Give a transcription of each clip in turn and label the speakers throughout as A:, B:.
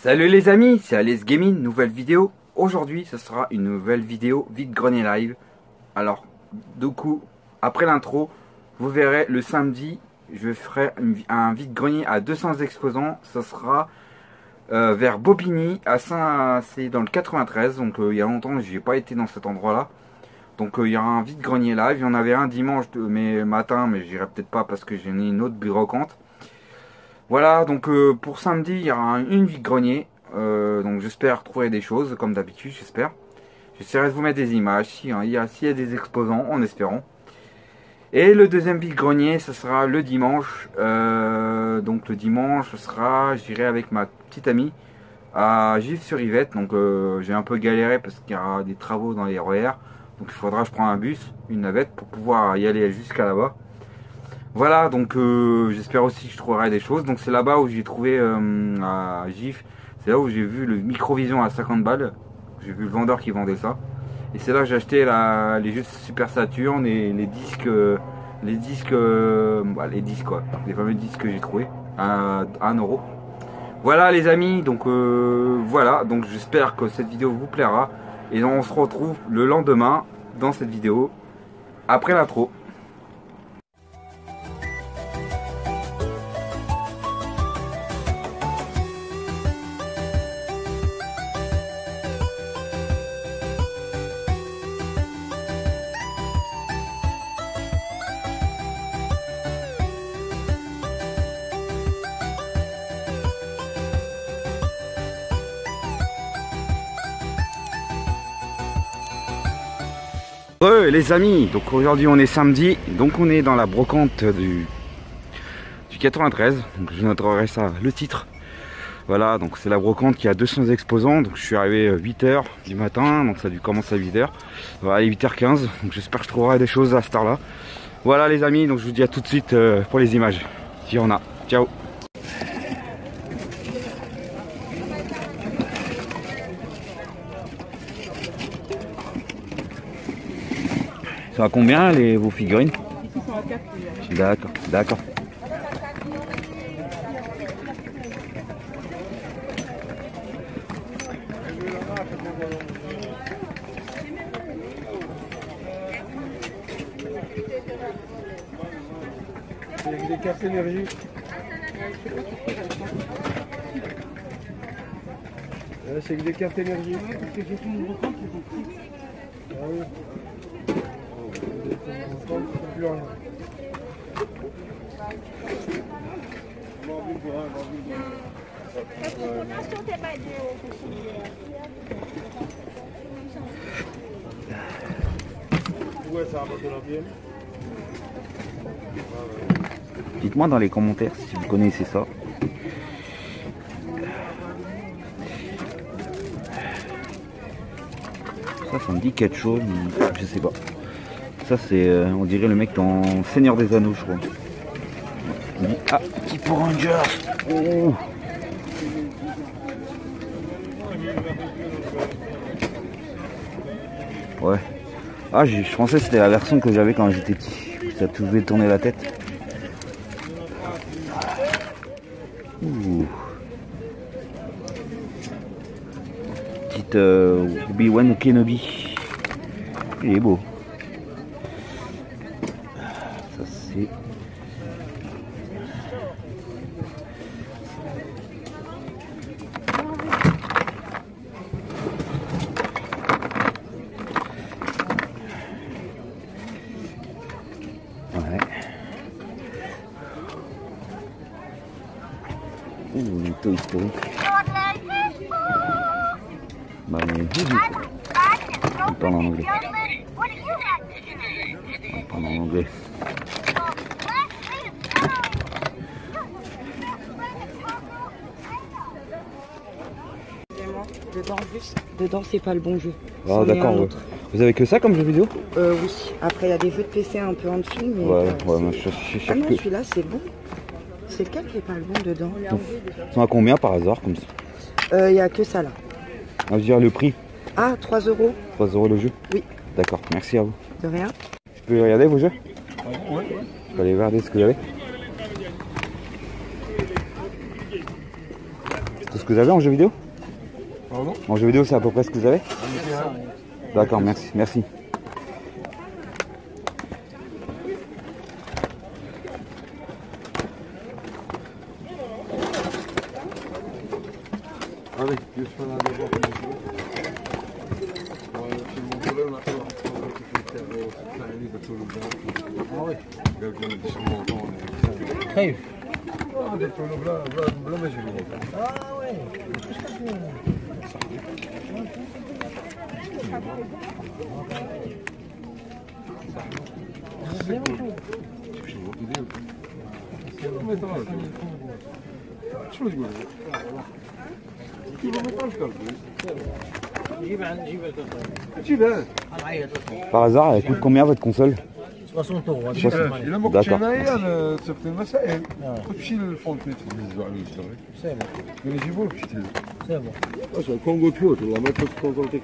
A: Salut les amis, c'est Alès Gaming, nouvelle vidéo. Aujourd'hui, ce sera une nouvelle vidéo vide-grenier live. Alors, du coup, après l'intro, vous verrez le samedi, je ferai un vide-grenier à 200 exposants. Ça sera vers Bobigny, c'est dans le 93. Donc, il y a longtemps, je n'ai pas été dans cet endroit-là. Donc, il y aura un vide-grenier live. Il y en avait un dimanche matin, mais j'irai peut-être pas parce que j'ai une autre brocante. Voilà, donc pour samedi, il y aura une vide-grenier. Donc j'espère trouver des choses, comme d'habitude, j'espère. J'essaierai de vous mettre des images, s'il y a des exposants, en espérant. Et le deuxième vide-grenier, ce sera le dimanche. Donc le dimanche, ce sera, j'irai avec ma petite amie à Gif-sur-Yvette. Donc j'ai un peu galéré parce qu'il y aura des travaux dans les RER. Donc il faudra que je prenne un bus, une navette, pour pouvoir y aller jusqu'à là-bas. Voilà, donc j'espère aussi que je trouverai des choses. Donc c'est là-bas où j'ai trouvé à Gif. C'est là où j'ai vu le Microvision à 50 balles. J'ai vu le vendeur qui vendait ça. Et c'est là que j'ai acheté les jeux Super Saturn et les disques, les disques quoi. Les fameux disques que j'ai trouvé à 1€. Voilà les amis, donc voilà. Donc j'espère que cette vidéo vous plaira. Et on se retrouve le lendemain dans cette vidéo après l'intro. Les amis, donc aujourd'hui on est samedi, donc on est dans la brocante du 93, donc je noterai ça, le titre. Voilà, donc c'est la brocante qui a 200 exposants, donc je suis arrivé 8h du matin, donc ça a dû commencer à 8h. Voilà, 8h15, donc j'espère que je trouverai des choses à cette heure là. Voilà les amis, donc je vous dis à tout de suite pour les images, s'il y en a. Ciao. Ça va combien vos figurines?
B: Ils sont à 4.
A: D'accord, d'accord.
C: Avec des cartes énergie. C'est avec des cartes énergie.
B: Ouais, parce que j'ai fait une brocante, ils ont pris.
C: Ah oui. Plus rien. Ouais, ça rapporte de la bienne.
A: Dites-moi dans les commentaires si vous connaissez ça. Ça me dit quelque chose, mais je sais pas. Ça c'est, on dirait le mec dans Seigneur des Anneaux, je crois. Ah, petit Power Ranger. Oh. Ouais. Ah, je pensais que c'était la version que j'avais quand j'étais petit. Ça pouvait tourner la tête. Ouh. Petite Obi-Wan Kenobi. Il est beau. Ça c'est... Ouais. Ouh, les Toy Story. Bah, on parle en anglais. On parle en anglais.
B: Dedans, c'est pas le bon jeu.
A: Ah d'accord, ouais. Vous avez que ça comme jeu vidéo?
B: Oui. Après, il y a des jeux de PC un peu en dessous. Mais
A: ouais, moi je cherche
B: ah non,
A: que...
B: celui-là, c'est bon. C'est lequel qui est pas le bon dedans?
A: Ils sont à combien par hasard comme ça?
B: Il y a que ça là.
A: Ah, je veux dire le prix.
B: Ah, 3€.
A: 3€ le jeu?
B: Oui.
A: D'accord, merci à vous.
B: De rien.
A: Je peux regarder vos jeux?
C: Ouais.
A: Je peux aller regarder ce que vous avez. tout ce que vous avez en jeu vidéo?
C: Pardon?
A: En jeu vidéo, c'est à peu près ce que vous avez? D'accord, merci, merci.
C: Allez, je fais un d'abord. Mon problème là,
D: خايف
C: بلا ما يجيبوا
D: وي
C: شنو تقول؟ كيما ما يطلعش قلبي جيبها
D: نعيط
A: Par hasard, elle coûte combien votre console?
D: 60 اورو
C: إلا ما كنتش
A: D'accord.
C: هنايا تصيفط المسائل تمشي للفونتيت تهزو على الجدري
D: سي بون
C: كان يجيبوك تمشي تهز
D: سي بون
C: واش الكونغو تفوت والله ما تفوت كونغولتيك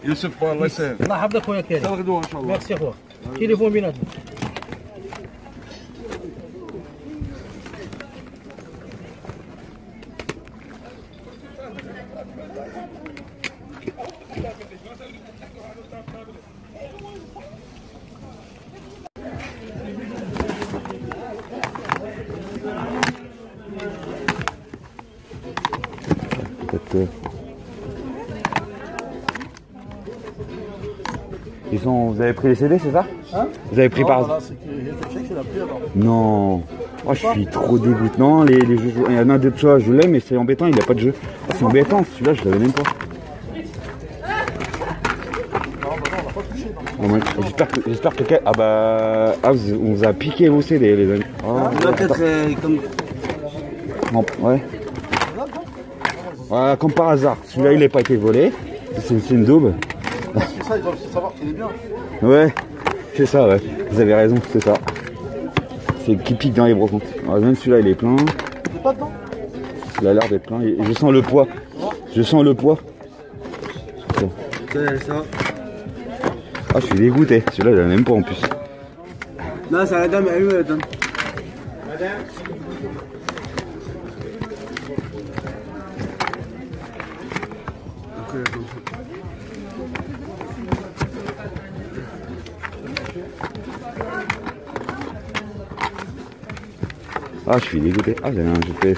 C: يوسف الله يسهل
D: الله يحفظك خويا
C: حتى
D: كريم
C: الغدوه ان شاء الله
D: ميرسي خويا تليفون بيناتنا
A: Peut-être, Ils sont... Vous avez pris les CD, c'est ça?
D: Hein?
A: Vous avez pris par hasard? Non. Oh, je suis trop dégoûté. Non, les jeux, il y en a deux choix, je l'ai, mais c'est embêtant, il n'y a pas de jeu. Ah, c'est embêtant, celui-là, je l'avais même pas. Oh, j'espère que... Ah bah... Ah, on vous a piqué vos CD, les amis. Oh, non, ouais. Voilà, comme par hasard. Celui-là, il n'a pas été volé. C'est une daube.
C: C'est ça, ils doivent savoir qu'il est bien.
A: Ouais, c'est ça, ouais. Vous avez raison, c'est ça. C'est qui pique dans les brocantes. Alors, même celui-là, il est plein.
C: Il est pas dedans.
A: Il a l'air d'être plein. Et je sens le poids. Je sens le poids. Ah, je suis dégoûté. Celui-là, il en a même pas en plus.
E: Non, c'est la dame, elle est où la dame?
A: Ah, je suis dégoûté. Ah, j'avais un GPS.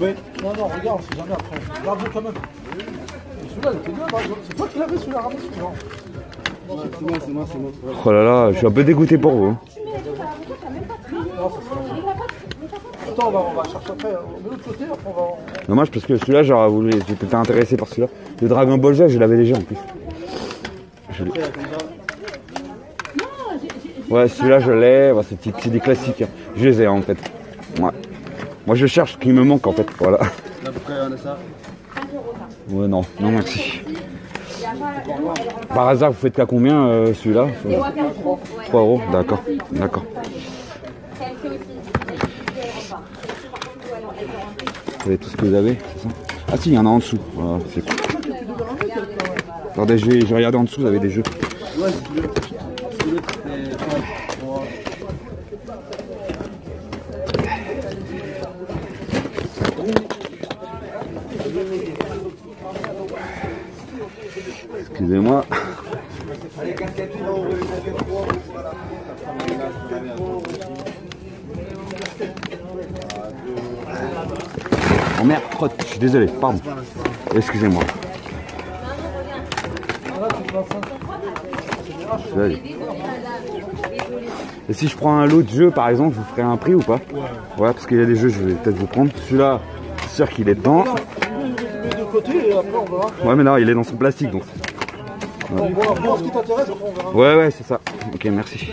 C: Mais non, non, regarde, c'est jamais après. Regarde quand même. Celui-là, il était bien, par exemple. C'est toi qui l'avais celui-là, ramené celui-là.
E: C'est moi.
A: Oh là là, je suis un peu dégoûté pour vous.
C: Attends, on va chercher après. De l'autre côté, après on va.
A: Dommage parce que celui-là, j'aurais voulu. J'étais intéressé par celui-là. Le Dragon Ball Z, je l'avais déjà en plus. Ouais, celui-là, je l'ai. Ouais, c'est des classiques. Je les ai en fait. Ouais. Moi, je cherche ce qui me manque en fait. Voilà.
E: Là, pourquoi on a ça?
A: Ouais, non, non, merci. Par hasard, vous faites qu'à combien celui-là? 3 euros, d'accord, d'accord. Vous avez tout ce que vous avez, c'est ça? Ah si, il y en a en dessous. Voilà, c'est cool. Attendez, je vais regarder en dessous, vous avez des jeux.
E: Ouais, c'est l'autre. C'est l'autre,
A: Excusez-moi. Oh merde, crotte, je suis désolé, pardon. Excusez-moi. Et si je prends un lot de jeux par exemple, vous ferez un prix ou pas? Ouais, parce qu'il y a des jeux, je vais peut-être vous prendre. Celui-là, c'est sûr qu'il est dedans.
C: De côté et après on verra.
A: Ouais, mais là, il est dans son plastique donc.
C: On va voir ce qui t'intéresse, après on verra.
A: Ouais, ouais, c'est ça. Ok, merci.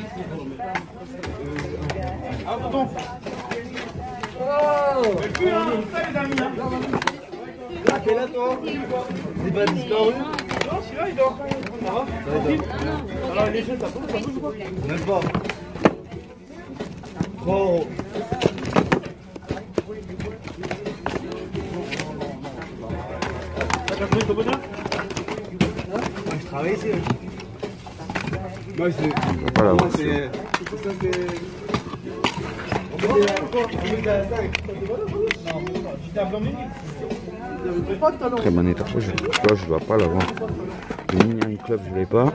E: T'es là, toi? C'est pas disparu?
C: Non, celui-là il dort. Ça va? Alors les jeux, ça bouge ou pas?
E: Même pas. 3 €.
C: T'as pris ton bonheur?
E: Je travaille ici. Moi, c'est.
A: On va pas l'avoir.
E: Ça, c'est.
A: Très bon état. Je dois pas l'avoir. Le Minion Club, je l'ai pas.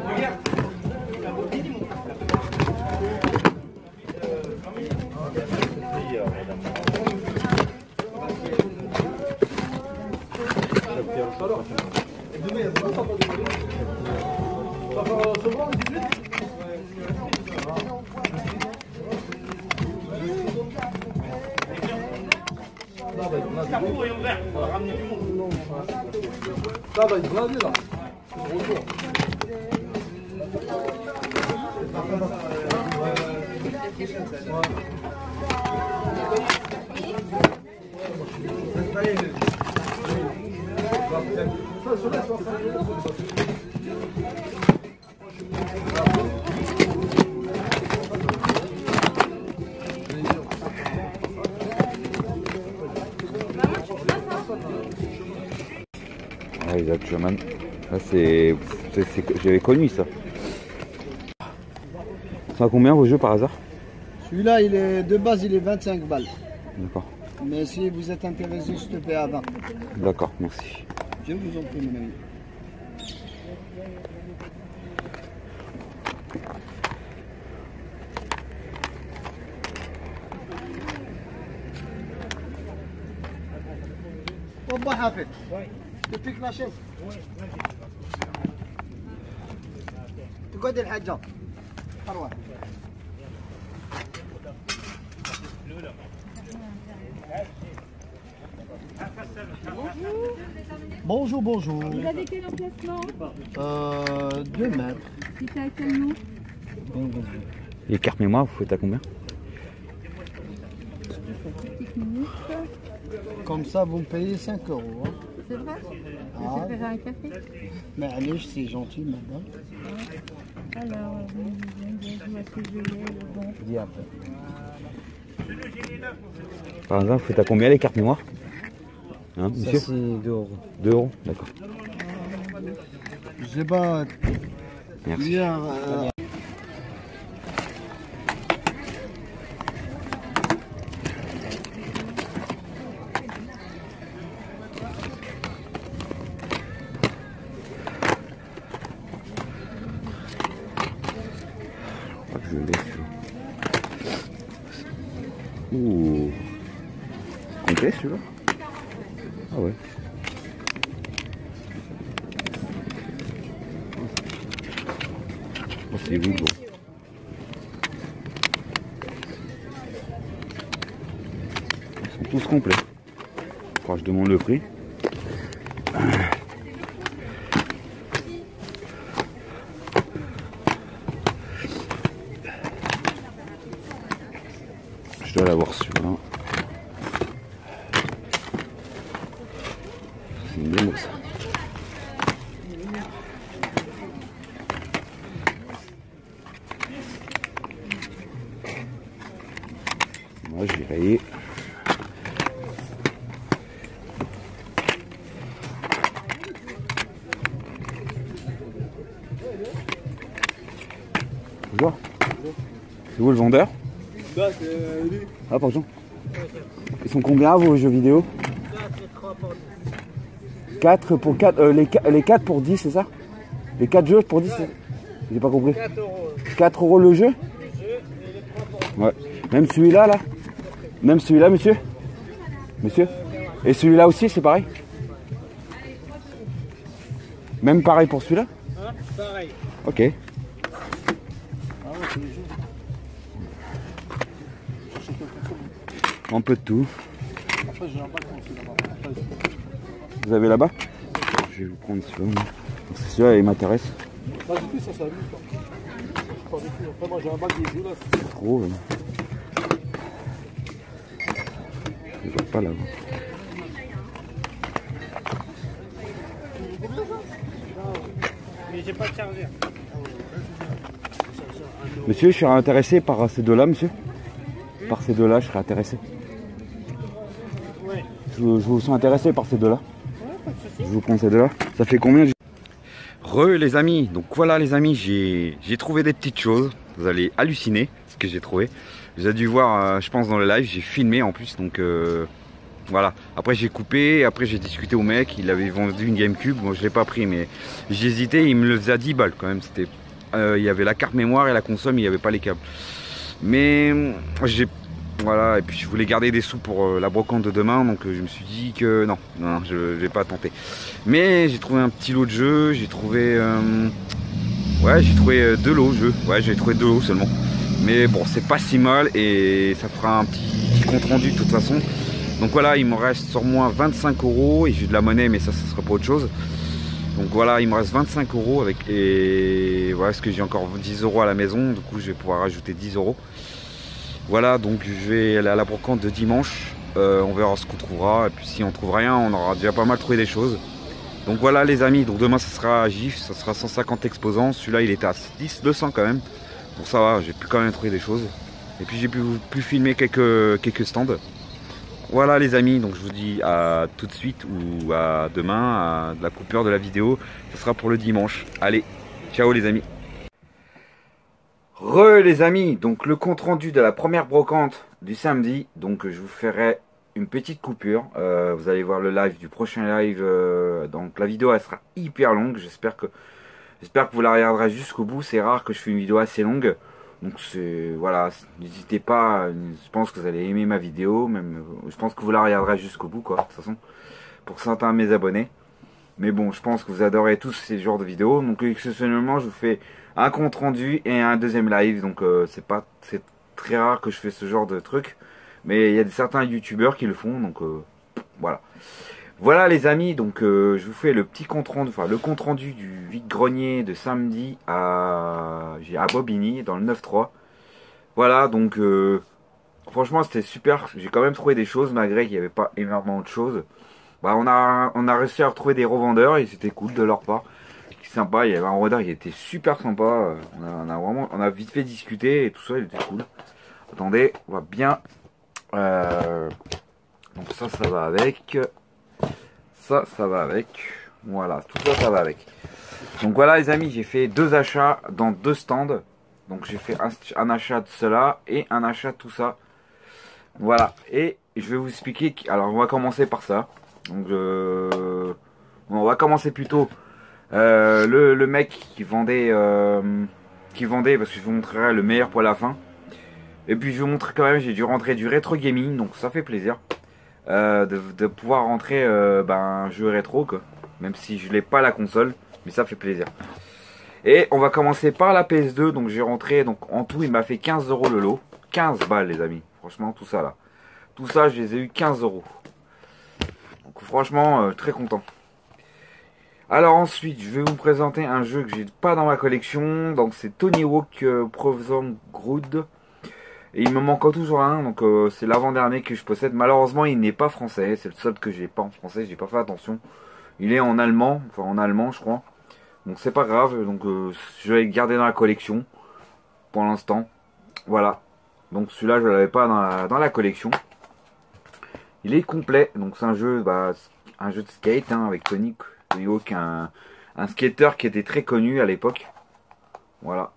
C: Ça va, il va aller là. Retour.
A: Ah, Isaac Joman. Là, j'avais connu ça. Ça a combien vos jeux par hasard?
E: Celui-là, il est de base, il est 25 balles.
A: D'accord.
E: Mais si vous êtes intéressé, je te paie à 20.
A: D'accord, merci.
E: Je vous en prie, mon ami. Papa Hafid, je te pique la chaise. تقعد الحاجة أروح.
C: Bonjour, bonjour.
F: Vous avez quel emplacement?
C: 2 mètres.
F: C'était à quel nom?
A: Les cartes mémoire, vous faites à combien?
F: Petite minute.
E: Comme ça, vous me payez 5 €. Hein.
F: C'est vrai?
E: Ah.
F: Je préfère un café.
E: Mais allez, c'est gentil, madame.
F: Alors, où est-ce que je l'ai, le bon?
E: Dis après.
A: Par exemple, vous faites à combien les cartes mémoire? Hein, monsieur?
E: Ça, c'est 2 €.
A: 2 €, d'accord.
E: Je sais pas.
A: Merci.
E: Hier,
A: Je l'ai. Ouh. Complet celui-là? Ah ouais. Oh, c'est vous bon. Ils sont tous complets. Quand je demande le prix. Je dois l'avoir celui-là. C'est une démo ça. Moi je vais rayer. Bonjour. C'est vous le vendeur? Ah pardon. Ils sont combien vos jeux vidéo? 4 pour 4, les 4 pour 10 c'est ça? Les 4 jeux pour 10 j'ai pas compris.
D: 4 €.
A: 4 € le jeu?
D: Le jeu et les 3 pour
A: Ouais. Même celui-là là? Même celui-là monsieur? Monsieur? Et celui-là aussi c'est pareil? Même pareil pour celui-là?
D: hein, pareil.
A: Ok. Un peu de tout.
C: Après, j'ai un bac aussi là-bas. Après,
A: Vous avez là-bas? Je vais vous prendre celui-là. Parce que celui-là il m'intéresse.
C: Pas du tout, ça, c'est à lui. Pas du tout. Après, moi, j'ai un bac de jeu là.
A: C'est trop. Je ne vois pas là-bas.
D: Mais j'ai pas de chargeur.
A: Monsieur, je suis intéressé par ces deux-là, monsieur. par ces deux-là, je serais intéressé.
D: Ouais.
A: Je vous sens intéressé par ces deux-là.
D: Ouais, pas de soucis.
A: Je vous prends ces deux-là. Ça fait combien? Les amis, donc voilà les amis, j'ai trouvé des petites choses. Vous allez halluciner ce que j'ai trouvé. Vous avez dû voir, je pense dans le live, j'ai filmé en plus, donc voilà. Après j'ai coupé, après j'ai discuté au mec, il avait vendu une GameCube, moi je l'ai pas pris, mais j'ai hésité, il me le faisait à 10 balles quand même. C'était, il y avait la carte mémoire et la console, mais il n'y avait pas les câbles. Mais voilà, et puis je voulais garder des sous pour la brocante de demain, donc je me suis dit que non, je vais pas tenter. Mais j'ai trouvé un petit lot de jeux, j'ai trouvé j'ai trouvé 2 lots de jeux, j'ai trouvé 2 lots seulement. Mais bon, c'est pas si mal et ça fera un petit compte rendu de toute façon. Donc voilà, il me reste sur moi 25 € et j'ai de la monnaie, mais ça sera pas autre chose. Donc voilà, il me reste 25 € avec, et voilà, parce que j'ai encore 10 € à la maison, du coup je vais pouvoir rajouter 10 €. Voilà, donc je vais aller à la brocante de dimanche, on verra ce qu'on trouvera, et puis si on trouve rien, on aura déjà pas mal trouvé des choses. Donc voilà les amis, donc demain ça sera à GIF, ça sera 150 exposants, celui-là il était à 200 quand même. Donc ça va, j'ai pu quand même trouver des choses. Et puis j'ai pu filmer quelques stands. Voilà les amis, donc je vous dis à tout de suite ou à demain, à la coupure de la vidéo. Ce sera pour le dimanche. Allez, ciao les amis. Les amis, donc le compte rendu de la première brocante du samedi. Donc je vous ferai une petite coupure. Vous allez voir le live du prochain live. Donc la vidéo elle sera hyper longue. J'espère que vous la regarderez jusqu'au bout. C'est rare que je fais une vidéo assez longue. Donc c'est voilà, n'hésitez pas, je pense que vous allez aimer ma vidéo, même je pense que vous la regarderez jusqu'au bout quoi, de toute façon, pour certains de mes abonnés. Mais bon, je pense que vous adorez tous ces genres de vidéos. Donc exceptionnellement, je vous fais un compte rendu et un deuxième live. Donc c'est très rare que je fais ce genre de truc. Mais il y a certains youtubeurs qui le font, donc voilà. Voilà les amis, donc je vous fais le petit compte rendu, enfin le compte rendu du vide-grenier de samedi à Bobigny dans le 9-3. Voilà, donc franchement c'était super, j'ai quand même trouvé des choses malgré qu'il n'y avait pas énormément de choses. Bah, on a réussi à retrouver des revendeurs et c'était cool de leur part. C'est sympa, il y avait un revendeur qui était super sympa, on a vite fait discuter et tout ça, il était cool. Attendez, on va bien... donc ça va avec... Ça va avec, voilà, tout ça, ça va avec. Donc voilà les amis, j'ai fait 2 achats dans 2 stands. Donc j'ai fait un achat de cela et un achat de tout ça. Voilà, et je vais vous expliquer, alors on va commencer par ça. Donc on va commencer plutôt le mec qui vendait, parce que je vous montrerai le meilleur pour la fin. Et puis je vous montrer quand même, j'ai dû rentrer du rétro gaming, donc ça fait plaisir. De pouvoir rentrer un jeu rétro quoi. Même si je n'ai pas la console, mais ça fait plaisir. Et on va commencer par la PS2. Donc j'ai rentré, donc en tout il m'a fait 15 € le lot, 15 balles les amis. Franchement tout ça là, tout ça je les ai eu 15 €. Donc franchement très content. Alors ensuite je vais vous présenter un jeu que j'ai pas dans ma collection. Donc c'est Tony Hawk Pro Skater. Et il me manque toujours un, donc c'est l'avant-dernier que je possède. Malheureusement, il n'est pas français. C'est le seul que j'ai pas en français. J'ai pas fait attention. Il est en allemand, enfin en allemand, je crois. Donc c'est pas grave. Donc je vais le garder dans la collection pour l'instant. Voilà. Donc celui-là, je l'avais pas dans la collection. Il est complet. Donc c'est un jeu, un jeu de skate avec Tony Hawk, un skater qui était très connu à l'époque. Voilà.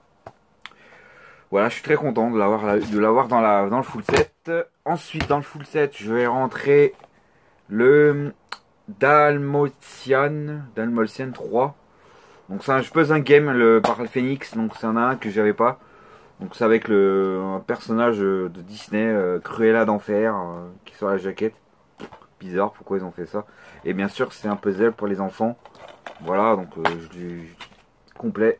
A: Voilà, je suis très content de l'avoir dans le full set. Ensuite, dans le full set, je vais rentrer le Dalmatian 3. Donc c'est un puzzle game par le Phoenix. Donc c'est un que j'avais pas. Donc c'est avec un personnage de Disney, Cruella d'enfer, qui est sur la jaquette. Bizarre, pourquoi ils ont fait ça. Et bien sûr, c'est un puzzle pour les enfants. Voilà, donc je l'ai complet.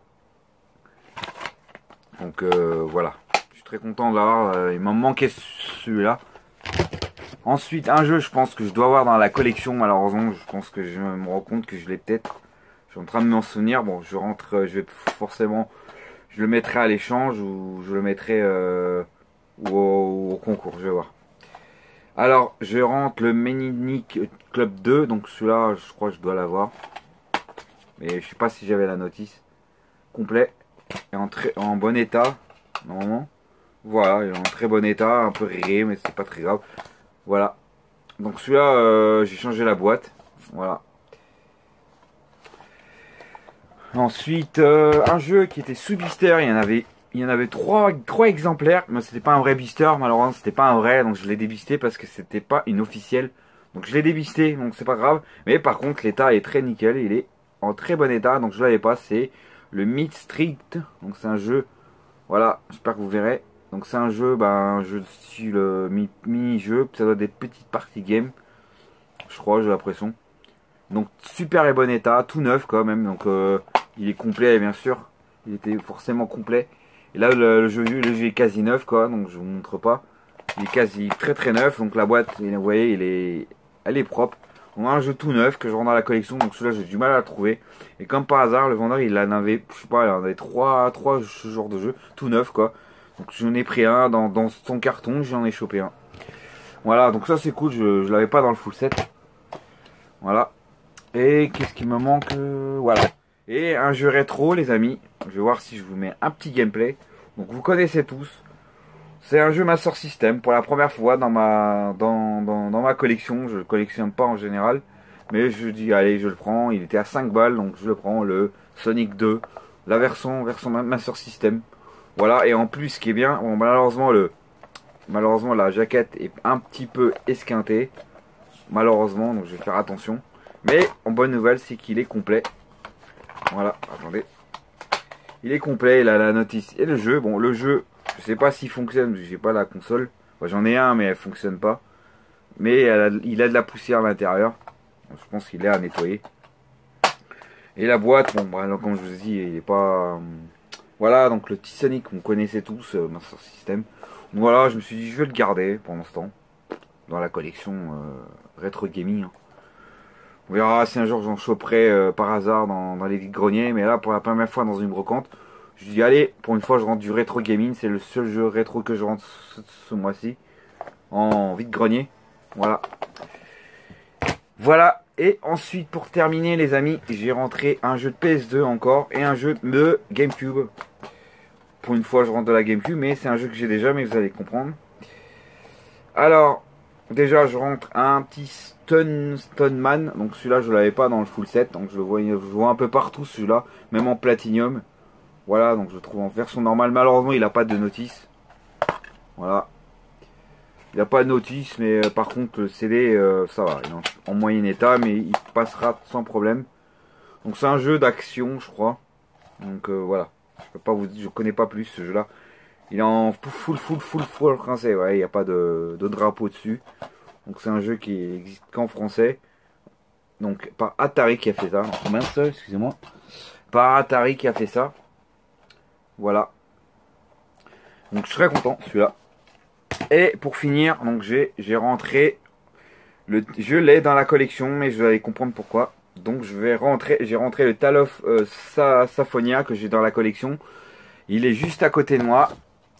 A: Donc voilà, je suis très content de l'avoir, il m'en manquait celui-là. Ensuite, un jeu je pense que je dois avoir dans la collection, malheureusement, je pense que je me rends compte que je l'ai peut-être. Je suis en train de m'en souvenir, bon je rentre, je vais forcément, je le mettrai à l'échange ou je le mettrai au concours, je vais voir. Alors, je rentre le Minic Club 2, donc celui-là je crois que je dois l'avoir. Mais je sais pas si j'avais la notice. Complet. Et en bon état, normalement. Voilà, il est en très bon état, un peu rayé, mais c'est pas très grave. Voilà. Donc celui-là, j'ai changé la boîte. Voilà. Ensuite, un jeu qui était sous blister, il y en avait trois exemplaires. Mais c'était pas un vrai blister, malheureusement, c'était pas un vrai, donc je l'ai débisté parce que c'était pas une officielle. Donc je l'ai débisté, donc c'est pas grave. Mais par contre, l'état est très nickel, il est en très bon état, donc je l'avais pas. C'est le Meat Street, donc c'est un jeu. Voilà, j'espère que vous verrez. Donc c'est un jeu, un jeu de style mini-jeu, ça doit être des petites parties game. Je crois, j'ai l'impression. Donc super et bon état, tout neuf quand même. Donc il est complet bien sûr. Il était forcément complet. Et là le jeu est quasi neuf quoi, donc je vous montre pas. Il est quasi très neuf. Donc la boîte, vous voyez, elle est propre. On a un jeu tout neuf que je rends dans la collection. Donc celui-là j'ai du mal à le trouver. Et comme par hasard, le vendeur il en avait, je sais pas, il en avait trois ce genre de jeu, tout neuf quoi. Donc j'en ai pris un dans son carton, j'en ai chopé un. Voilà, donc ça c'est cool, je l'avais pas dans le full set. Voilà. Et qu'est-ce qui me manque? Voilà. Et un jeu rétro les amis. Je vais voir si je vous mets un petit gameplay. Donc vous connaissez tous. C'est un jeu Master System pour la première fois dans ma collection. Je le collectionne pas en général. Mais je dis allez je le prends. Il était à 5 balles donc je le prends. Le Sonic 2. La version Master System. Voilà, et en plus, ce qui est bien, bon, malheureusement la jaquette est un petit peu esquintée. Malheureusement, donc je vais faire attention. Mais en bonne nouvelle, c'est qu'il est complet. Voilà, attendez. Il est complet, il a la notice et le jeu. Bon, le jeu, je sais pas s'il fonctionne, j'ai pas la console. Enfin, j'en ai un, mais elle fonctionne pas. Mais il a de la poussière à l'intérieur. Je pense qu'il est à nettoyer. Et la boîte, bon, bah, comme je vous dis, il est pas... Voilà, donc le petit Sonic qu'on connaissait tous, Master System. Donc voilà, je me suis dit, je vais le garder pour l'instant. Dans la collection rétro gaming. On verra si un jour j'en choperai par hasard dans les greniers. Mais là, pour la première fois dans une brocante, je dis, allez, pour une fois, je rentre du rétro gaming. C'est le seul jeu rétro que je rentre ce mois-ci. En vide grenier. Voilà. Voilà. Et ensuite, pour terminer, les amis, j'ai rentré un jeu de PS2 encore et un jeu de GameCube. Pour une fois, je rentre de la GameCube, mais c'est un jeu que j'ai déjà, mais vous allez comprendre. Alors, déjà, je rentre un petit Stoneman. Donc celui-là, je l'avais pas dans le full set, donc je le vois un peu partout celui-là, même en platinium. Voilà, donc je le trouve en version normale. Malheureusement, il n'a pas de notice. Voilà. Il n'y a pas de notice, mais par contre le CD ça va, il est en moyen état, mais il passera sans problème. Donc c'est un jeu d'action je crois. Donc voilà, je peux pas vous dire, je connais pas plus ce jeu là. Il est en full français, ouais, il n'y a pas de drapeau dessus. Donc c'est un jeu qui existe qu'en français. Donc par Atari qui a fait ça. Mince, excusez-moi. Par Atari qui a fait ça. Voilà. Donc je suis très content celui-là. Et pour finir, donc j'ai rentré je l'ai dans la collection, mais je vais aller comprendre pourquoi. Donc j'ai rentré le Tale of Symphonia que j'ai dans la collection. Il est juste à côté de moi.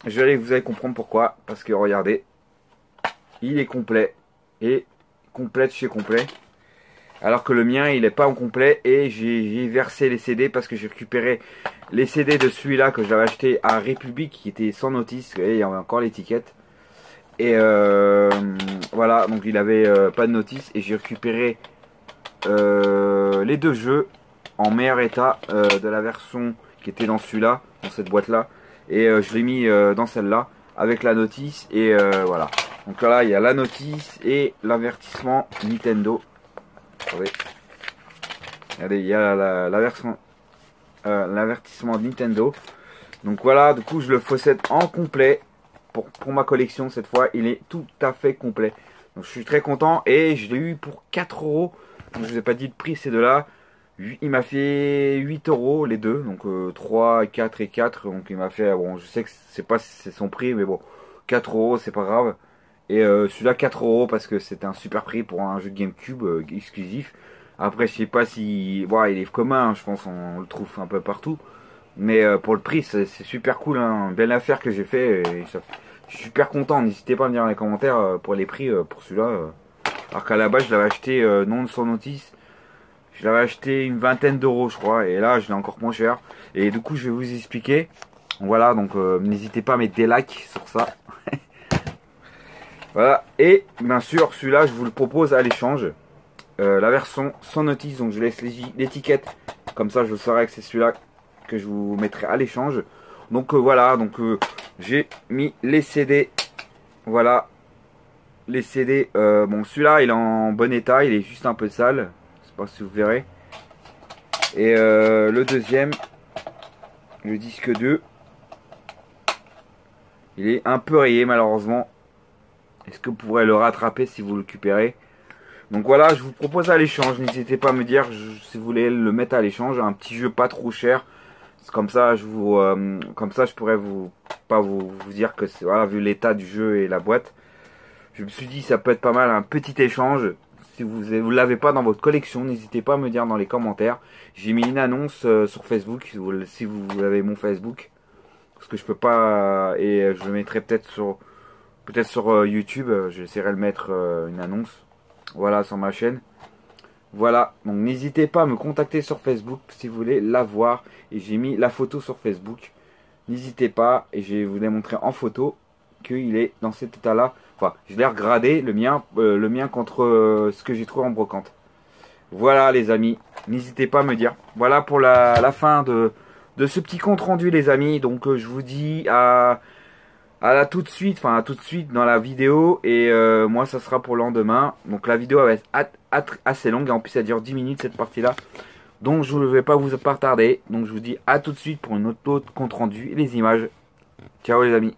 A: Vous allez comprendre pourquoi. Parce que regardez, il est complet et complet de chez complet. Alors que le mien, il n'est pas en complet et j'ai versé les CD parce que j'ai récupéré les CD de celui-là que j'avais acheté à République qui était sans notice. Vous voyez, il y avait encore l'étiquette. Et voilà, donc il avait pas de notice et j'ai récupéré les deux jeux en meilleur état de la version qui était dans celui-là, dans cette boîte-là. Et je l'ai mis dans celle-là avec la notice et voilà. Donc là, il y a la notice et l'avertissement Nintendo. Attendez. Regardez, il y a la version l'avertissement Nintendo. Donc voilà, du coup je le possède en complet. Pour ma collection cette fois, il est tout à fait complet. Donc je suis très content et je l'ai eu pour 4 €. Je vous ai pas dit le prix, c'est de là. Il m'a fait 8 € les deux, donc 3, 4 et 4. Donc il m'a fait, bon je sais que c'est son prix, mais bon, 4 € c'est pas grave. Et celui-là 4 € parce que c'est un super prix pour un jeu de GameCube exclusif. Après je sais pas si, bon, il est commun, je pense on le trouve un peu partout. Mais pour le prix, c'est super cool, hein. Belle affaire que j'ai fait. Et je suis super content. N'hésitez pas à me dire dans les commentaires pour les prix pour celui-là. Alors qu'à la base, je l'avais acheté non sans notice. Je l'avais acheté une vingtaine d'euros, je crois. Et là, je l'ai encore moins cher. Et du coup, je vais vous expliquer. Voilà, donc n'hésitez pas à mettre des likes sur ça. Voilà, et bien sûr, celui-là, je vous le propose à l'échange. La version sans notice, donc je laisse l'étiquette. Comme ça, je saurai que c'est celui-là que je vous mettrai à l'échange. Donc voilà, donc j'ai mis les CD. Voilà, les CD. Bon, celui-là, il est en bon état, il est juste un peu sale. Je sais pas si vous verrez. Et le deuxième, le disque 2, il est un peu rayé malheureusement. Est-ce que vous pourrez le rattraper si vous le récupérez? Donc voilà, je vous propose à l'échange. N'hésitez pas à me dire si vous voulez le mettre à l'échange. Un petit jeu pas trop cher. Comme ça, je pourrais pas vous dire que c'est, voilà, vu l'état du jeu et la boîte. Je me suis dit ça peut être pas mal un petit échange. Si vous ne l'avez pas dans votre collection, n'hésitez pas à me dire dans les commentaires. J'ai mis une annonce sur Facebook si vous avez mon Facebook. Parce que je peux pas, et je le mettrai peut-être sur YouTube. J'essaierai de mettre une annonce. Voilà, sur ma chaîne. Voilà, donc n'hésitez pas à me contacter sur Facebook si vous voulez la voir. Et j'ai mis la photo sur Facebook. N'hésitez pas, et je vais vous démontrer en photo qu'il est dans cet état-là. Enfin, je l'ai regradé, le mien contre ce que j'ai trouvé en brocante. Voilà les amis, n'hésitez pas à me dire. Voilà pour la fin de ce petit compte rendu les amis. Donc je vous dis à tout de suite, enfin à tout de suite dans la vidéo. Et moi ça sera pour le lendemain. Donc la vidéo va être assez longue, et en plus elle dure 10 minutes cette partie là. Donc je ne vais pas vous tarder. Donc je vous dis à tout de suite pour une autre compte rendu et les images. Ciao les amis.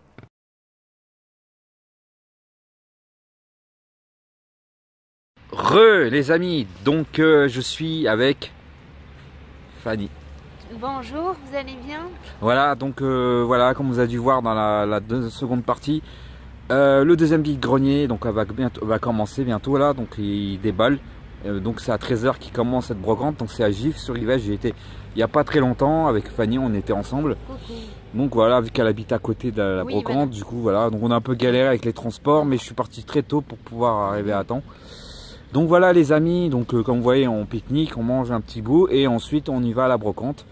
A: Les amis, donc je suis avec Fanny.
F: Bonjour, vous allez bien?
A: Voilà, donc voilà, comme vous avez dû voir dans la seconde partie, le deuxième vide-grenier, donc va commencer bientôt là, donc il déballe. Donc c'est à 13 h qu'il commence cette brocante, donc c'est à Gif sur Yves. J'ai été il n'y a pas très longtemps avec Fanny, on était ensemble. Coucou. Donc voilà, vu qu'elle habite à côté de la brocante, du coup voilà, donc on a un peu galéré avec les transports, mais je suis parti très tôt pour pouvoir arriver à temps. Donc voilà les amis, donc comme vous voyez on pique-nique, on mange un petit bout et ensuite on y va à la brocante.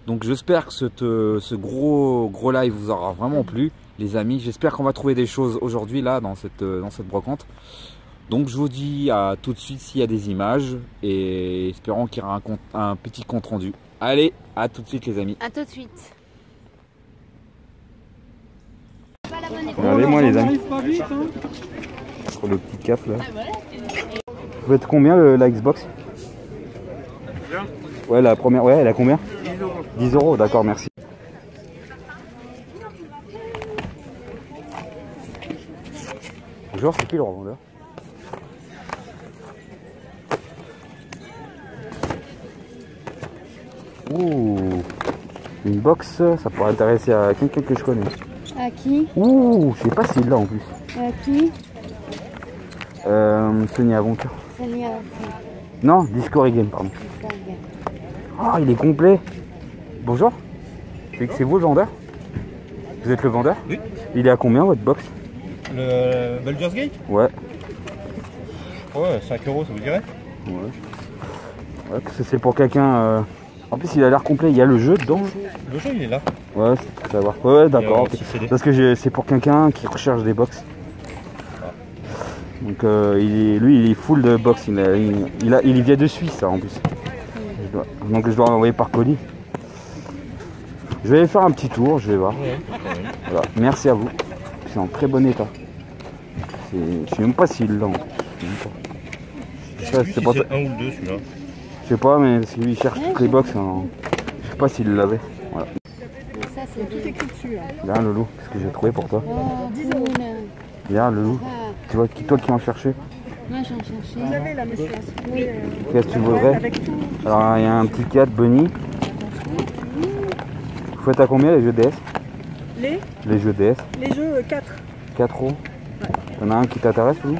A: Donc j'espère que ce gros live vous aura vraiment plu les amis. J'espère qu'on va trouver des choses aujourd'hui là dans cette brocante. Donc je vous dis à tout de suite s'il y a des images et espérons qu'il y aura un petit compte rendu. Allez, à tout de suite les amis.
F: À tout de suite.
A: Regardez-moi les amis. Sur le petit cap là. Vous faites combien la Xbox? Ouais, la première, ouais, elle a combien? 10 €. 10 €, d'accord, merci. Bonjour, c'est qui le revendeur? Ouh, une box, ça pourrait intéresser à quelqu'un que je connais.
F: À qui?
A: Ouh, je sais pas s'il l'a en plus.
F: À qui?
A: Sony Aventure. Non, Discovery Game, pardon. Oh, il est complet. Bonjour. C'est vous le vendeur? Vous êtes le vendeur?
G: Oui.
A: Il est à combien votre box?
G: Le Baldur's Gate?
A: Ouais.
G: Ouais, 5 €, ça vous dirait?
A: Ouais, parce que c'est pour quelqu'un. En plus, il a l'air complet. Il y a le jeu dedans.
G: Le jeu, il est là.
A: Ouais, c'est savoir. Ouais, d'accord. Parce que c'est pour quelqu'un qui recherche des box. Donc lui il est full de box, il vient de Suisse en plus. Donc je dois l'envoyer par colis. Je vais aller faire un petit tour, je vais voir. Voilà. Merci à vous. C'est en très bon état. Je sais même pas s'il l'a en plus.
G: C'est pas un ou deux celui-là.
A: Je sais pas, mais parce que lui il cherche toutes les box. Hein. Je sais pas s'il l'avait. Voilà.
F: Ça c'est tout écrit dessus.
A: Viens Loulou, qu'est-ce que j'ai trouvé pour toi?
F: 10 €.
A: Viens Loulou. Tu vois, toi qui en cherchais?
F: Moi j'en cherchais.
B: Vous avez la monsieur? Oui.
A: Qu'est-ce que tu voudrais? Alors il y a un petit 4 Bunny. Vous faites à combien les jeux DS? Les jeux DS?
B: Les jeux 4.
A: 4 €. Y'en a un qui t'intéresse ou?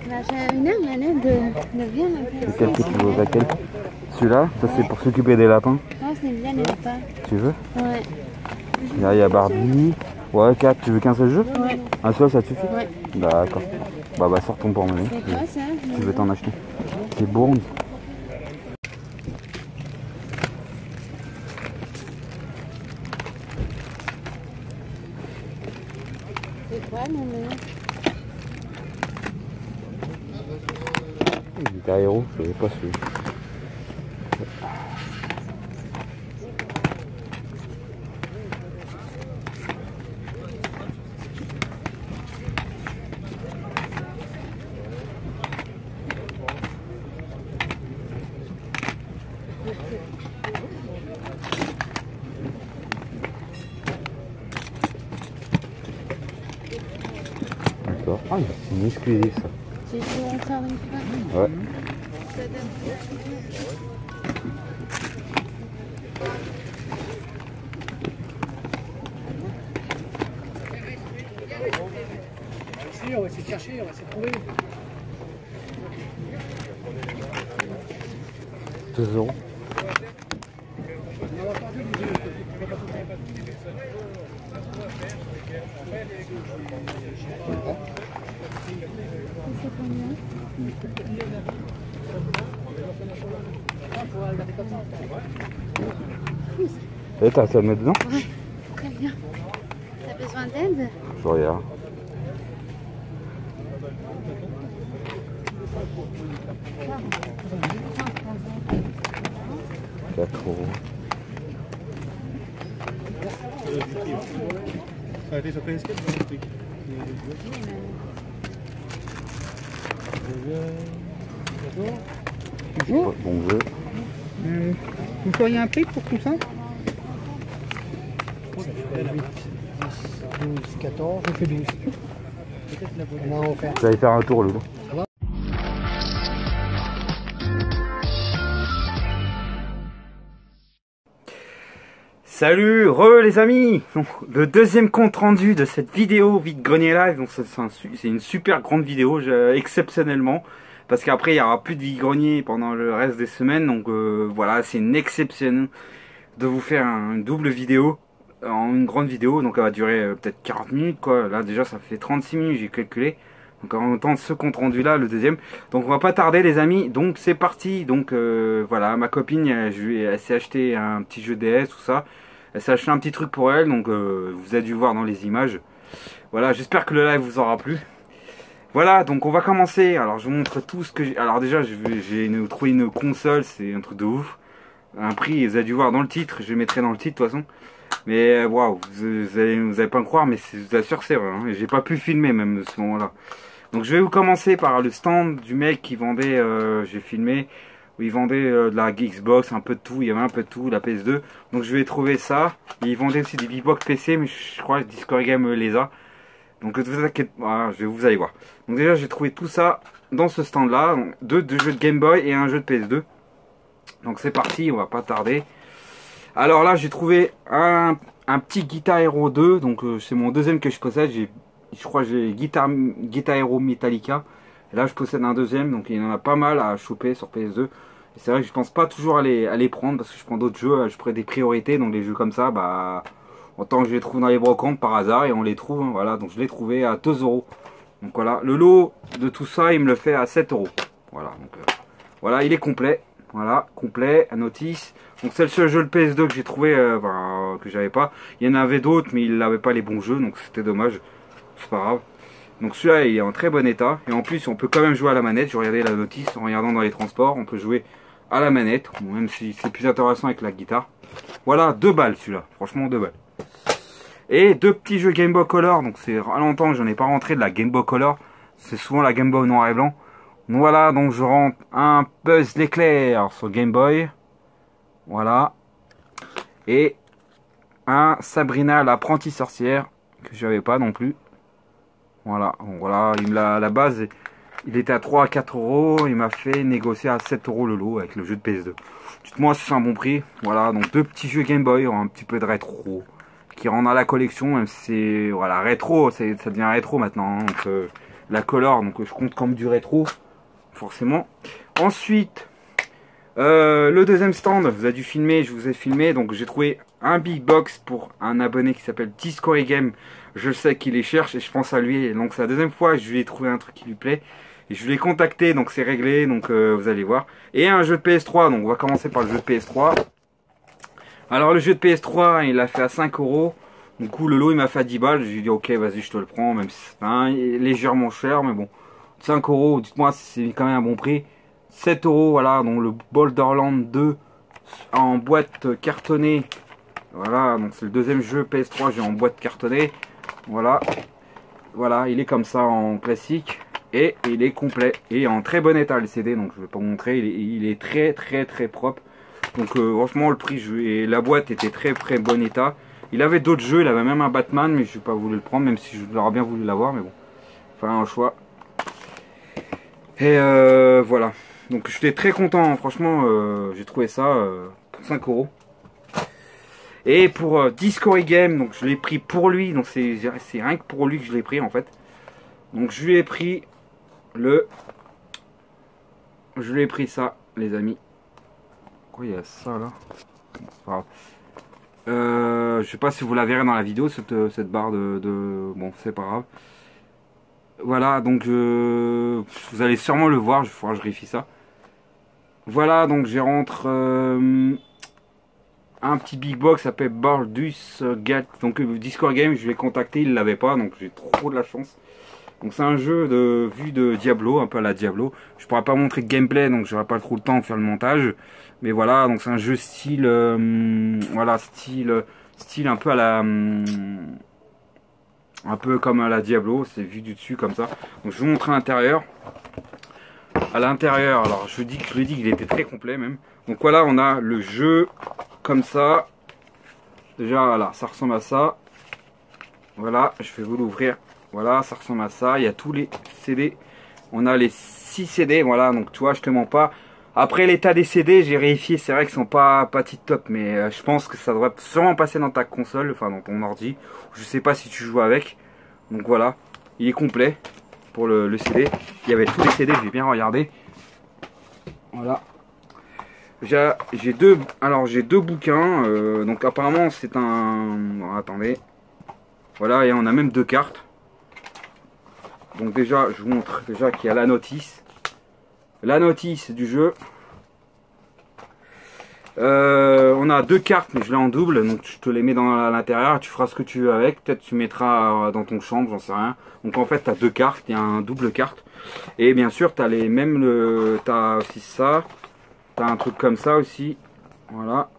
F: J'ai une manette de bien m'intéresser.
A: Quel que tu voudrais? Quel? Celui-là? Ça c'est pour s'occuper des lapins.
F: Non, c'est bien les lapins.
A: Tu veux?
F: Ouais.
A: Là il y a Barbie. Ouais, 4. Tu veux qu'un seul jeu?
F: Ouais.
A: Un seul ça te suffit?
F: Ouais.
A: D'accord. Bah sors ton porte-monnaie.
F: C'est quoi ça?
A: Tu veux t'en acheter? C'est bon.
F: non mais...
A: Guitar Hero, je savais pas celui. D'accord. Ah, c'est une exclusive ça.
F: C'est sur encore une fois.
A: Ouais.
C: Si, on va essayer de chercher, on va essayer de trouver.
A: 2 €.
F: C'est combien?
A: Et t'as ça à mettre dedans?
F: Ouais, très bien. T'as besoin d'aide?
A: Je regarde.
G: Arrêtez, ça fait escape dans le truc.
C: Bonjour.
A: Bon jeu.
C: Vous feriez un prix pour tout ça?
E: 8, 10, 12, 14.
C: Je fais 12.
E: On a offert.
A: Vous allez faire un tour, Loulou. Salut, les amis. Donc, le deuxième compte rendu de cette vidéo Vide Grenier Live. Donc c'est une super grande vidéo, exceptionnellement, parce qu'après il y aura plus de Vide Grenier pendant le reste des semaines. Donc voilà, c'est une exception de vous faire une double vidéo en une grande vidéo. Donc elle va durer peut-être 40 minutes quoi. Là déjà ça fait 36 minutes, j'ai calculé. Donc en même temps ce compte rendu là, le deuxième. Donc on va pas tarder les amis. Donc c'est parti. Donc voilà, ma copine elle s'est acheté un petit jeu DS, tout ça. Elle s'est acheté un petit truc pour elle, donc vous avez dû voir dans les images. Voilà, j'espère que le live vous aura plu. Voilà, donc on va commencer. Alors je vous montre tout ce que j'ai. Alors déjà j'ai trouvé une console, c'est un truc de ouf. Un prix, vous avez dû voir dans le titre, je le mettrai dans le titre de toute façon. Mais waouh, vous allez pas me croire, mais je vous assure c'est vrai. Hein. J'ai pas pu filmer même de ce moment-là. Donc je vais vous commencer par le stand du mec qui vendait, j'ai filmé, où il vendait de la Xbox, un peu de tout, il y avait un peu de tout, la PS2. Donc je vais trouver ça. Et il vendait aussi des Bbox PC, mais je crois que Discord Game les a. Donc ne vous inquiétez pas, vous allez voir. Donc déjà j'ai trouvé tout ça dans ce stand là. Deux jeux de Game Boy et un jeu de PS2. Donc c'est parti, on va pas tarder. Alors là j'ai trouvé un petit Guitar Hero 2. Donc c'est mon deuxième que je possède. Je crois que j'ai Guitar Hero Metallica. Et là je possède un deuxième, donc il y en a pas mal à choper sur PS2. Et c'est vrai que je pense pas toujours à les prendre parce que je prends d'autres jeux, je prends des priorités. Donc les jeux comme ça, bah autant que je les trouve dans les brocantes par hasard et on les trouve. Hein, voilà, donc je l'ai trouvé à 2 €. Donc voilà, le lot de tout ça il me le fait à 7 €. Voilà, donc voilà, il est complet. Voilà, complet, à notice. Donc c'est le seul jeu de PS2 que j'ai trouvé, que j'avais pas. Il y en avait d'autres mais il n'avait pas les bons jeux, donc c'était dommage. C'est pas grave. Donc celui-là il est en très bon état. Et en plus on peut quand même jouer à la manette. Je regardais la notice en regardant dans les transports. On peut jouer à la manette. Bon, même si c'est plus intéressant avec la guitare. Voilà, 2 balles celui-là. Franchement 2 balles. Et 2 petits jeux Game Boy Color. Donc c'est à longtemps que j'en ai pas rentré de la Game Boy Color. C'est souvent la Game Boy noir et blanc. Donc voilà, donc je rentre un Buzz l'éclair sur Game Boy. Voilà. Et un Sabrina l'apprentie sorcière. Que j'avais pas non plus. Voilà, voilà, il me l'a à la base, il était à 3 à 4 €, il m'a fait négocier à 7 € le lot avec le jeu de PS2. Dites-moi si c'est un bon prix. Voilà, donc 2 petits jeux Game Boy, un petit peu de rétro, qui rendent à la collection, même si c'est, voilà, rétro, ça devient rétro maintenant, hein, donc la Color, donc je compte comme du rétro, forcément. Ensuite, le deuxième stand, vous avez dû filmer, je vous ai filmé, donc j'ai trouvé un big box pour un abonné qui s'appelle Discord Game. Je sais qu'il les cherche et je pense à lui. Donc c'est la deuxième fois que je lui ai trouvé un truc qui lui plaît. Et je l'ai contacté, donc c'est réglé, donc vous allez voir. Et un jeu de PS3, donc on va commencer par le jeu de PS3. Alors le jeu de PS3, il a fait à 5 €. Du coup, le lot il m'a fait à 10 balles. J'ai dit ok, vas-y, je te le prends, même si c'est légèrement cher, mais bon. 5 €, dites-moi si c'est quand même un bon prix. 7 €, voilà, donc le Borderlands 2 en boîte cartonnée. Voilà, donc c'est le deuxième jeu PS3, j'ai en boîte cartonnée. Voilà, voilà, il est comme ça en classique. Et il est complet et en très bon état le CD, donc je vais pas vous montrer, il est très propre. Donc franchement le prix et la boîte était très bon état. Il avait d'autres jeux, il avait même un Batman, mais je n'ai pas voulu le prendre, même si je l'aurais bien voulu l'avoir, mais bon, enfin un choix. Et voilà, donc j'étais très content, franchement j'ai trouvé ça pour 5 €. Et pour Discovery Game, donc je l'ai pris pour lui, donc c'est rien que pour lui que je l'ai pris en fait. Donc je lui ai pris ça, les amis. Pourquoi il y a ça là? C'est pas grave. Je sais pas si vous la verrez dans la vidéo, cette barre de... Bon, c'est pas grave. Voilà, donc vous allez sûrement le voir, il faudra que je vérifie ça. Voilà, donc j'ai rentre un petit big box s'appelle Baldur's Gate. Donc Discord Game, je l'ai contacté, il l'avait pas, donc j'ai trop de la chance. Donc c'est un jeu de vue de Diablo, un peu à la Diablo. Je pourrais pas montrer de gameplay, donc j'aurai pas trop le temps de faire le montage. Mais voilà, donc c'est un jeu style, voilà, style un peu à la, un peu comme à la Diablo. C'est vu du dessus comme ça. Donc je vais vous montrer l'intérieur. À l'intérieur, alors je l'ai dit qu'il était très complet même. Donc voilà, on a le jeu comme ça. Déjà voilà, ça ressemble à ça. Voilà, je vais vous l'ouvrir. Voilà, ça ressemble à ça. Il y a tous les CD. On a les 6 CD. Voilà, donc tu vois, je te mens pas. Après l'état des CD, j'ai vérifié. C'est vrai qu'ils sont pas tip-top. Mais je pense que ça devrait sûrement passer dans ta console. Enfin, dans ton ordi. Je sais pas si tu joues avec. Donc voilà. Il est complet pour le CD. Il y avait tous les CD. J'ai bien regardé. Voilà. J'ai deux bouquins. Donc apparemment, c'est un... Bon, attendez. Voilà, et on a même 2 cartes. Donc déjà, je vous montre déjà qu'il y a la notice. La notice du jeu. On a 2 cartes, mais je l'ai en double. Donc je te les mets dans l'intérieur. Tu feras ce que tu veux avec. Peut-être tu mettras dans ton chambre, j'en sais rien. Donc en fait, tu as 2 cartes. Il y a un double carte. Et bien sûr, tu as les mêmes... Tu as aussi ça. Tu as un truc comme ça aussi. Voilà.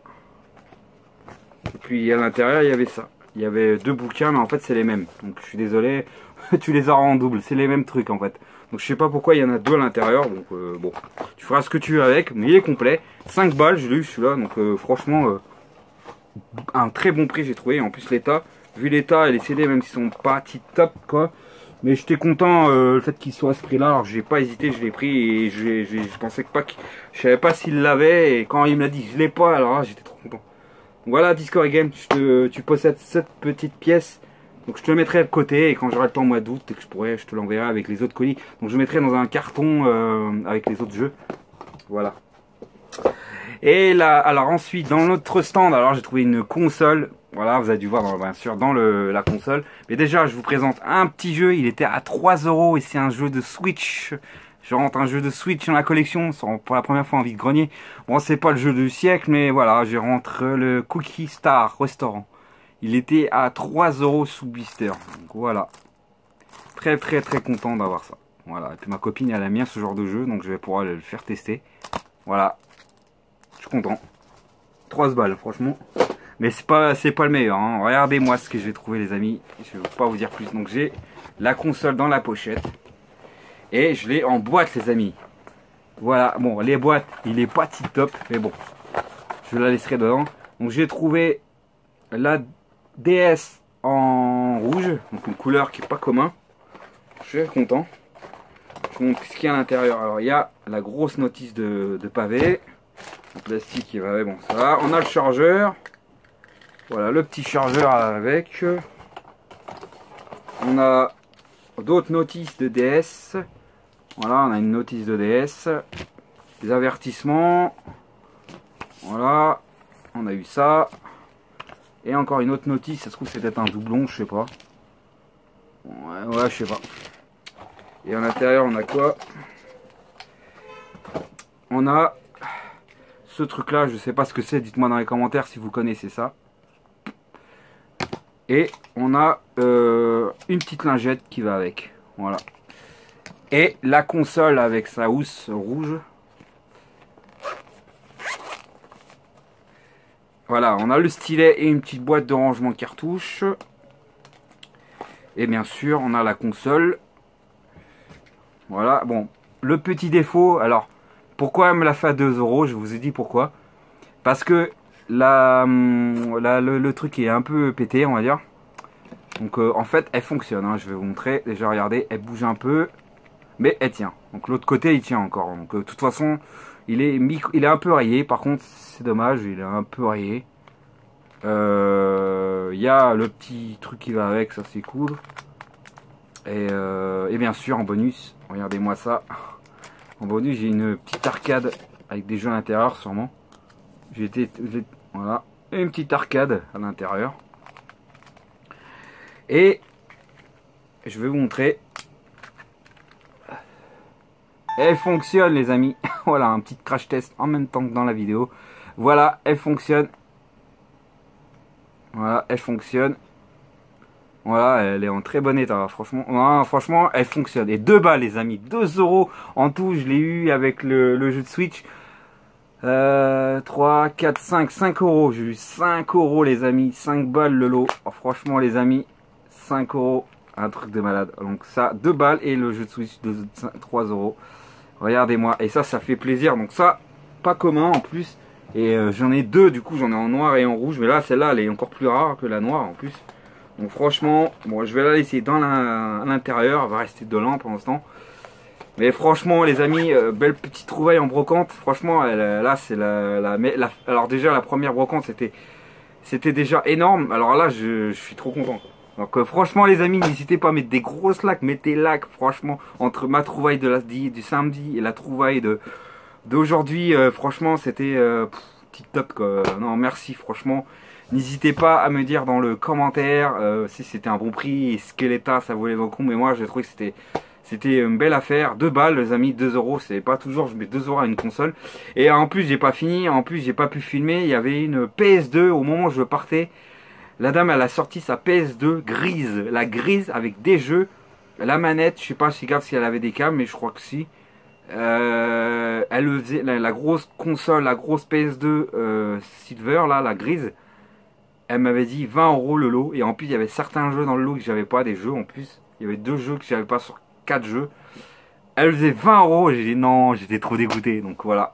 A: Et puis à l'intérieur, il y avait ça. Il y avait 2 bouquins, mais en fait, c'est les mêmes. Donc je suis désolé. Tu les auras en double, c'est les mêmes trucs en fait. Donc je sais pas pourquoi il y en a 2 à l'intérieur. Donc bon, tu feras ce que tu veux avec, mais il est complet. 5 balles, je l'ai eu celui-là. Donc franchement, un très bon prix j'ai trouvé. En plus l'état, vu l'état et les CD, même s'ils sont pas tip top quoi. Mais j'étais content le fait qu'il soit à ce prix là. Alors j'ai pas hésité, je l'ai pris et je pensais que pas, je savais pas s'il l'avait. Et quand il me l'a dit que je l'ai pas, alors là j'étais trop content. Donc voilà, Discovery Game, tu possèdes cette petite pièce. Donc je te le mettrai de côté et quand j'aurai le temps au mois d'août et que je te l'enverrai avec les autres colis. Donc je le mettrai dans un carton avec les autres jeux. Voilà. Et là, alors ensuite dans notre stand, alors j'ai trouvé une console. Voilà, vous avez dû voir bien sûr dans la console. Mais déjà je vous présente un petit jeu, il était à 3 € et c'est un jeu de Switch. Je rentre un jeu de Switch dans la collection, pour la première fois en vide-grenier. Bon, c'est pas le jeu du siècle, mais voilà, je rentre le Cookie Star Restaurant. Il était à 3 € sous blister. Donc voilà. Très content d'avoir ça. Voilà. Et puis ma copine elle aime bien ce genre de jeu, donc je vais pouvoir le faire tester. Voilà. Je suis content. 3 balles, franchement. Mais c'est pas le meilleur. Hein. Regardez-moi ce que j'ai trouvé, les amis. Je ne vais pas vous dire plus. Donc j'ai la console dans la pochette. Et je l'ai en boîte, les amis. Voilà. Bon, les boîtes, il est pas tip top. Mais bon. Je la laisserai dedans. Donc j'ai trouvé la DS en rouge, donc une couleur qui est pas commun. Je suis content. Je vous montre ce qu'il y a à l'intérieur. Alors il y a la grosse notice de pavé, en plastique qui va, bon ça va. On a le chargeur. Voilà le petit chargeur avec. On a d'autres notices de DS. Voilà, on a une notice de DS. Des avertissements. Voilà, on a eu ça. Et encore une autre notice, ça se trouve c'est peut-être un doublon, je sais pas. Ouais, je sais pas. Et à l'intérieur on a quoi? On a ce truc là, je sais pas ce que c'est, dites-moi dans les commentaires si vous connaissez ça. Et on a une petite lingette qui va avec. Voilà. Et la console avec sa housse rouge. Voilà, on a le stylet et une petite boîte de rangement cartouche. Et bien sûr, on a la console. Voilà, bon. Le petit défaut, alors, pourquoi elle me l'a fait à 2 €? Je vous ai dit pourquoi. Parce que le truc est un peu pété, on va dire. Donc, en fait, elle fonctionne. Hein, je vais vous montrer. Déjà, regardez, elle bouge un peu. Mais elle tient. Donc, l'autre côté, il tient encore. Donc, de toute façon... Il est un peu rayé, par contre c'est dommage, il est un peu rayé. Il y a le petit truc qui va avec, ça c'est cool. Et bien sûr en bonus, regardez-moi ça. En bonus j'ai une petite arcade avec des jeux à l'intérieur sûrement. Voilà, une petite arcade à l'intérieur. Et je vais vous montrer. Elle fonctionne les amis. Voilà un petit crash test en même temps que dans la vidéo. Voilà, elle fonctionne. Voilà, elle fonctionne. Voilà, elle est en très bon état. Franchement, non, franchement, elle fonctionne. Et 2 balles les amis, 2 € en tout. Je l'ai eu avec le jeu de Switch. 3, 4, 5 €. J'ai eu 5 € les amis. 5 balles le lot. Oh, franchement les amis, 5 €. Un truc de malade. Donc ça, 2 balles et le jeu de Switch de 3 €. Regardez-moi. Et ça fait plaisir. Donc ça, pas commun en plus. Et j'en ai 2, du coup j'en ai en noir et en rouge. Mais là, celle-là, elle est encore plus rare que la noire en plus. Donc franchement, bon, je vais la laisser dans l'intérieur. Elle va rester dedans pendant ce temps. Mais franchement, les amis, belle petite trouvaille en brocante. Franchement, là, c'est alors déjà, la première brocante, c'était déjà énorme. Alors là, je suis trop content. Donc franchement les amis, n'hésitez pas à mettre des grosses likes, mettez like franchement entre ma trouvaille du samedi et la trouvaille d'aujourd'hui, franchement c'était tip top quoi. Non merci franchement, n'hésitez pas à me dire dans le commentaire si c'était un bon prix et quel état ça valait le coup, mais moi j'ai trouvé que c'était une belle affaire. 2 balles les amis, 2 €, c'est pas toujours je mets 2 € à une console. Et en plus j'ai pas fini, en plus j'ai pas pu filmer, il y avait une PS2 au moment où je partais. La dame, elle a sorti sa PS2 grise, la grise avec des jeux, la manette, je sais pas si elle avait des câbles, mais je crois que si. Elle faisait la grosse console, la grosse PS2 Silver, là, la grise. Elle m'avait dit 20 € le lot, et en plus il y avait certains jeux dans le lot que j'avais pas, des jeux en plus. Il y avait 2 jeux que j'avais pas sur 4 jeux. Elle faisait 20 €, et j'ai dit non, j'étais trop dégoûté, donc voilà.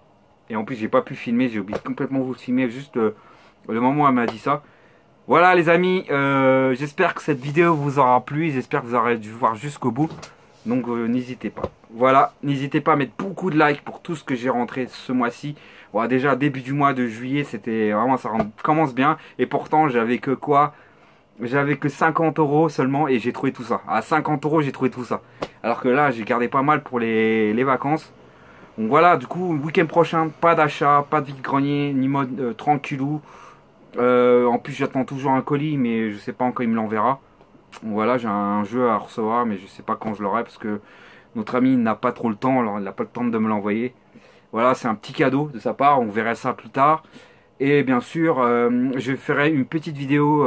A: Et en plus j'ai pas pu filmer, j'ai oublié complètement de vous filmer, juste le moment où elle m'a dit ça. Voilà les amis, j'espère que cette vidéo vous aura plu, j'espère que vous aurez dû voir jusqu'au bout. Donc n'hésitez pas. Voilà, n'hésitez pas à mettre beaucoup de likes pour tout ce que j'ai rentré ce mois-ci. Voilà, déjà début du mois de juillet, c'était vraiment, ça commence bien. Et pourtant j'avais que quoi? J'avais que 50 € seulement et j'ai trouvé tout ça. À 50 € j'ai trouvé tout ça. Alors que là j'ai gardé pas mal pour les vacances. Donc voilà, du coup, week-end prochain, pas d'achat, pas de vide-grenier, ni mode tranquillou. En plus j'attends toujours un colis mais je sais pas quand il me l'enverra. Voilà, j'ai un jeu à recevoir mais je sais pas quand je l'aurai parce que notre ami n'a pas trop le temps, alors il n'a pas le temps de me l'envoyer. Voilà, c'est un petit cadeau de sa part, on verra ça plus tard. Et bien sûr je ferai une petite vidéo,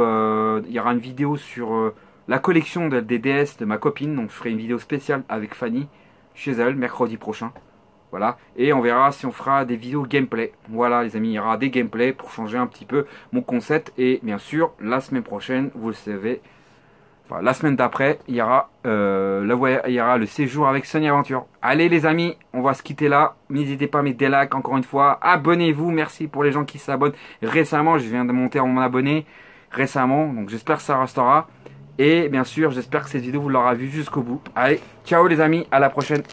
A: il y aura une vidéo sur la collection des DS de ma copine. Donc je ferai une vidéo spéciale avec Fanny chez elle mercredi prochain. Voilà, et on verra si on fera des vidéos gameplay. Voilà les amis, il y aura des gameplays pour changer un petit peu mon concept. Et bien sûr, la semaine prochaine, vous le savez, enfin la semaine d'après, il y aura le séjour avec Sony Aventure. Allez les amis, on va se quitter là. N'hésitez pas à mettre des likes encore une fois. Abonnez-vous, merci pour les gens qui s'abonnent. Récemment, je viens de monter en mon abonné récemment, donc j'espère que ça restera. Et bien sûr, j'espère que cette vidéo vous l'aura vu jusqu'au bout. Allez, ciao les amis, à la prochaine.